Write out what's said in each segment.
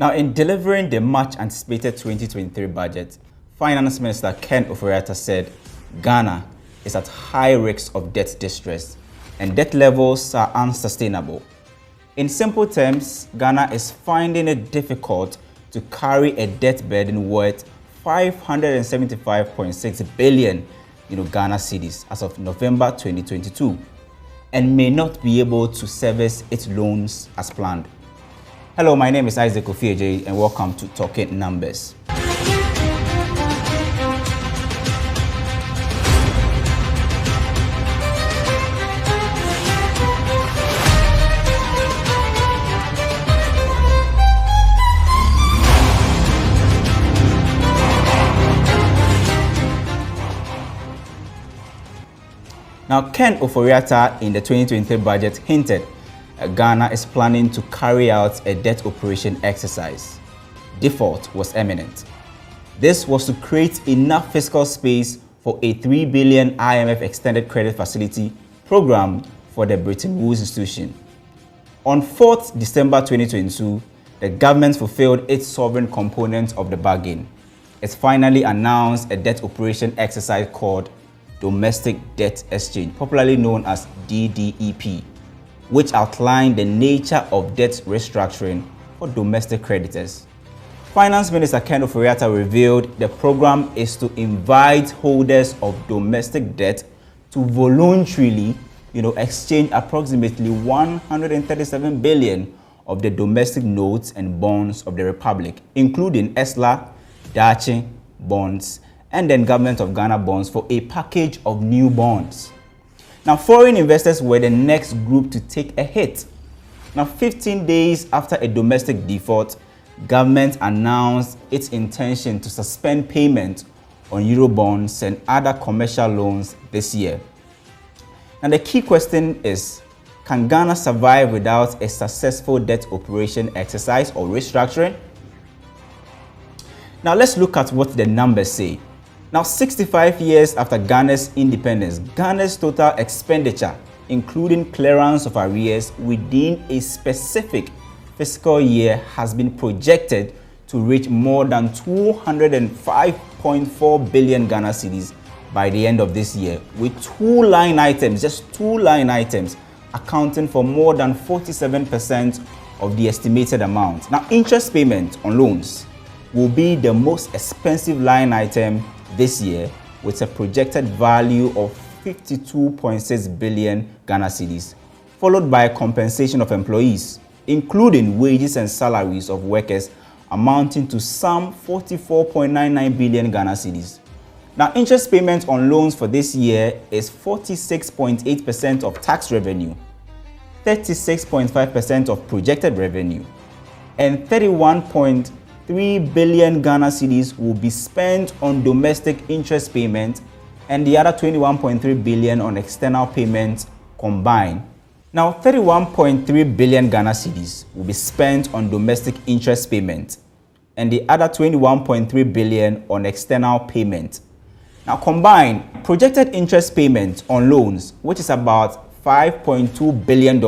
Now, in delivering the much-anticipated 2023 budget, Finance Minister Ken Ofori-Atta said Ghana is at high risk of debt distress and debt levels are unsustainable. In simple terms, Ghana is finding it difficult to carry a debt burden worth 575.6 billion Ghana cedis as of November 2022 and may not be able to service its loans as planned. Hello, my name is Isaac Ofieje and welcome to Talking Numbers. Now, Ken Ofori-Atta in the 2023 budget hinted Ghana is planning to carry out a debt operation exercise. Default was imminent. This was to create enough fiscal space for a 3 billion IMF extended credit facility program for the Bretton Woods institution. On 4th December 2022, the government fulfilled its sovereign component of the bargain. It finally announced a debt operation exercise called Domestic Debt Exchange, popularly known as DDEP, which outlined the nature of debt restructuring for domestic creditors. Finance Minister Ken Ofori-Atta revealed the program is to invite holders of domestic debt to voluntarily, exchange approximately 137 billion of the domestic notes and bonds of the Republic, including ESLA, Dachi bonds, and then Government of Ghana bonds for a package of new bonds. Now, foreign investors were the next group to take a hit. Now, 15 days after a domestic default, government announced its intention to suspend payment on Eurobonds and other commercial loans this year. Now, the key question is, can Ghana survive without a successful debt operation exercise or restructuring? Now, let's look at what the numbers say. Now, 65 years after Ghana's independence, Ghana's total expenditure, including clearance of arrears within a specific fiscal year, has been projected to reach more than 205.4 billion Ghana cedis by the end of this year, with just two line items, accounting for more than 47% of the estimated amount. Now, interest payment on loans will be the most expensive line item this year, with a projected value of 52.6 billion Ghana cedis, followed by compensation of employees, including wages and salaries of workers, amounting to some 44.99 billion Ghana cedis. Now, interest payment on loans for this year is 46.8% of tax revenue, 36.5% of projected revenue, and 31.3 billion Ghana cedis will be spent on domestic interest payment and the other 21.3 billion on external payments combined. Now, 31.3 billion Ghana cedis will be spent on domestic interest payment and the other 21.3 billion on external payment. Now, combined, projected interest payment on loans, which is about $5.2 billion,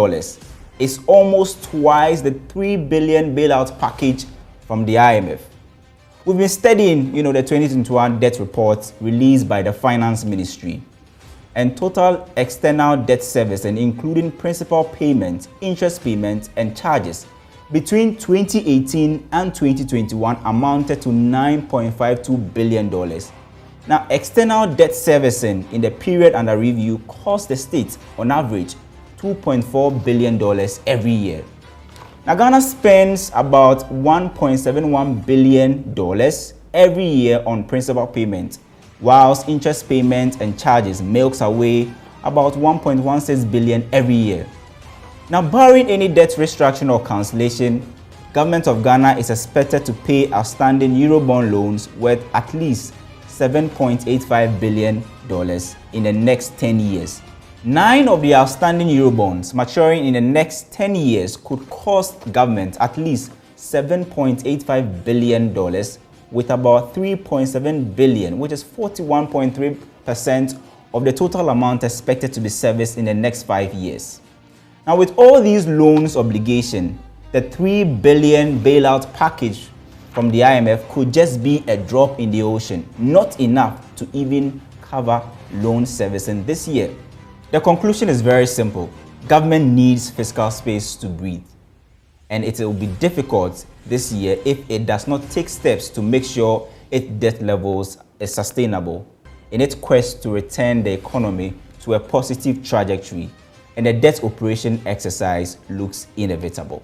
is almost twice the 3 billion bailout package from the IMF. We've been studying, the 2021 debt report released by the Finance Ministry, and total external debt service, and including principal payments, interest payments, and charges between 2018 and 2021 amounted to $9.52 billion. Now, external debt servicing in the period under review cost the state, on average, $2.4 billion every year. Now, Ghana spends about $1.71 billion every year on principal payment, whilst interest payments and charges milks away about $1.16 billion every year. Now, barring any debt restructuring or cancellation, Government of Ghana is expected to pay outstanding Eurobond loans worth at least $7.85 billion in the next 10 years. 9 of the outstanding Eurobonds maturing in the next 10 years could cost government at least $7.85 billion, with about $3.7 billion, which is 41.3% of the total amount expected to be serviced in the next 5 years. Now, with all these loans obligation, the $3 billion bailout package from the IMF could just be a drop in the ocean, not enough to even cover loan servicing this year. The conclusion is very simple. Government needs fiscal space to breathe, and it will be difficult this year if it does not take steps to make sure its debt levels are sustainable in its quest to return the economy to a positive trajectory, and the debt operation exercise looks inevitable.